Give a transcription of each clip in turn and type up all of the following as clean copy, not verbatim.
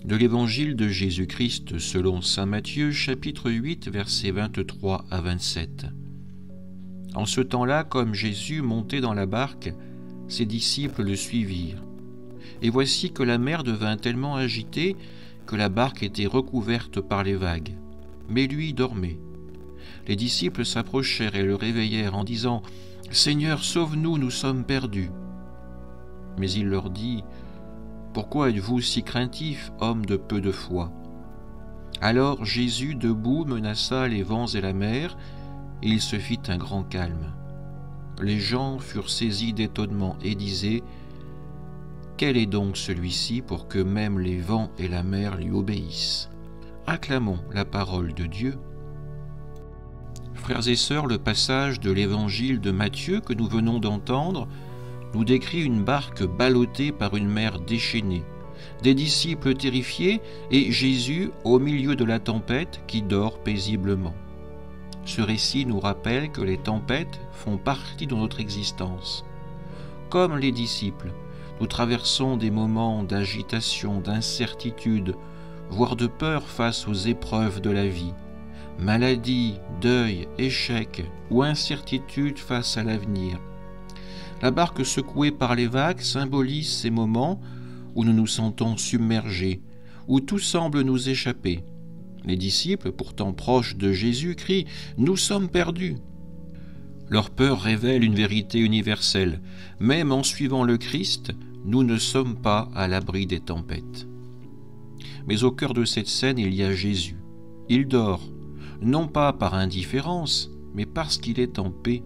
De l'Évangile de Jésus-Christ selon saint Matthieu, chapitre 8, versets 23 à 27. En ce temps-là, comme Jésus montait dans la barque, ses disciples le suivirent. Et voici que la mer devint tellement agitée que la barque était recouverte par les vagues. Mais lui dormait. Les disciples s'approchèrent et le réveillèrent en disant « Seigneur, sauve-nous, nous sommes perdus. » Mais il leur dit « Pourquoi êtes-vous si craintifs, hommes de peu de foi ?» Alors Jésus, debout, menaça les vents et la mer, et il se fit un grand calme. Les gens furent saisis d'étonnement et disaient « Quel est donc celui-ci pour que même les vents et la mer lui obéissent ?» Acclamons la parole de Dieu. Frères et sœurs, le passage de l'Évangile de Matthieu que nous venons d'entendre nous décrit une barque ballottée par une mer déchaînée, des disciples terrifiés et Jésus au milieu de la tempête qui dort paisiblement. Ce récit nous rappelle que les tempêtes font partie de notre existence. Comme les disciples, nous traversons des moments d'agitation, d'incertitude, voire de peur face aux épreuves de la vie. Maladie, deuil, échec ou incertitude face à l'avenir. La barque secouée par les vagues symbolise ces moments où nous nous sentons submergés, où tout semble nous échapper. Les disciples, pourtant proches de Jésus, crient « Nous sommes perdus !» Leur peur révèle une vérité universelle. Même en suivant le Christ, nous ne sommes pas à l'abri des tempêtes. Mais au cœur de cette scène, il y a Jésus. Il dort, non pas par indifférence, mais parce qu'il est en paix,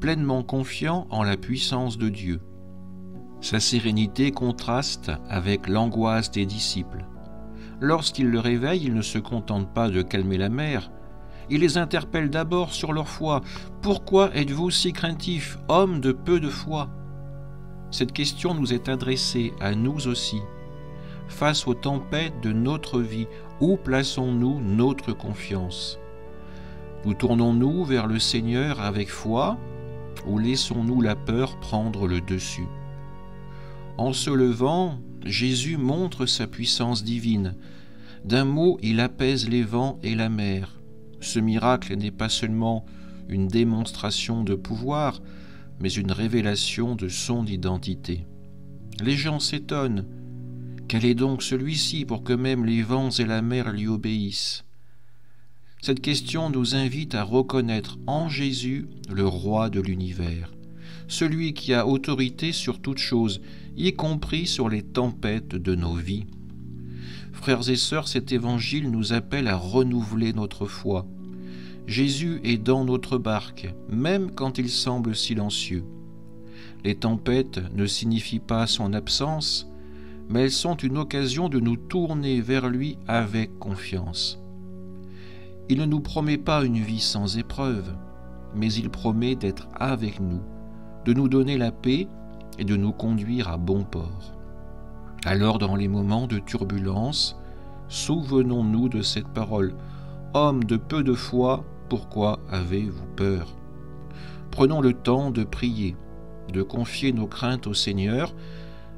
pleinement confiant en la puissance de Dieu. Sa sérénité contraste avec l'angoisse des disciples. Lorsqu'il le réveille, il ne se contente pas de calmer la mer. Il les interpelle d'abord sur leur foi. « Pourquoi êtes-vous si craintifs, hommes de peu de foi ?» Cette question nous est adressée à nous aussi. Face aux tempêtes de notre vie, où plaçons-nous notre confiance? Nous tournons-nous vers le Seigneur avec foi ou laissons-nous la peur prendre le dessus? En se levant, Jésus montre sa puissance divine. D'un mot, il apaise les vents et la mer. Ce miracle n'est pas seulement une démonstration de pouvoir, mais une révélation de son identité. Les gens s'étonnent. Quel est donc celui-ci pour que même les vents et la mer lui obéissent? Cette question nous invite à reconnaître en Jésus le roi de l'univers, celui qui a autorité sur toutes choses, y compris sur les tempêtes de nos vies. Frères et sœurs, cet évangile nous appelle à renouveler notre foi. Jésus est dans notre barque, même quand il semble silencieux. Les tempêtes ne signifient pas son absence, mais elles sont une occasion de nous tourner vers lui avec confiance. Il ne nous promet pas une vie sans épreuve, mais il promet d'être avec nous, de nous donner la paix et de nous conduire à bon port. Alors, dans les moments de turbulence, souvenons-nous de cette parole « Homme de peu de foi, pourquoi avez-vous peur ?» Prenons le temps de prier, de confier nos craintes au Seigneur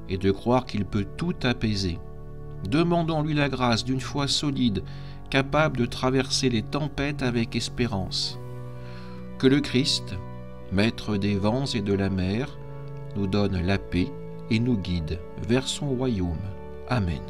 et de croire qu'il peut tout apaiser. Demandons-lui la grâce d'une foi solide, capable de traverser les tempêtes avec espérance. Que le Christ, maître des vents et de la mer, nous donne la paix et nous guide vers son royaume. Amen.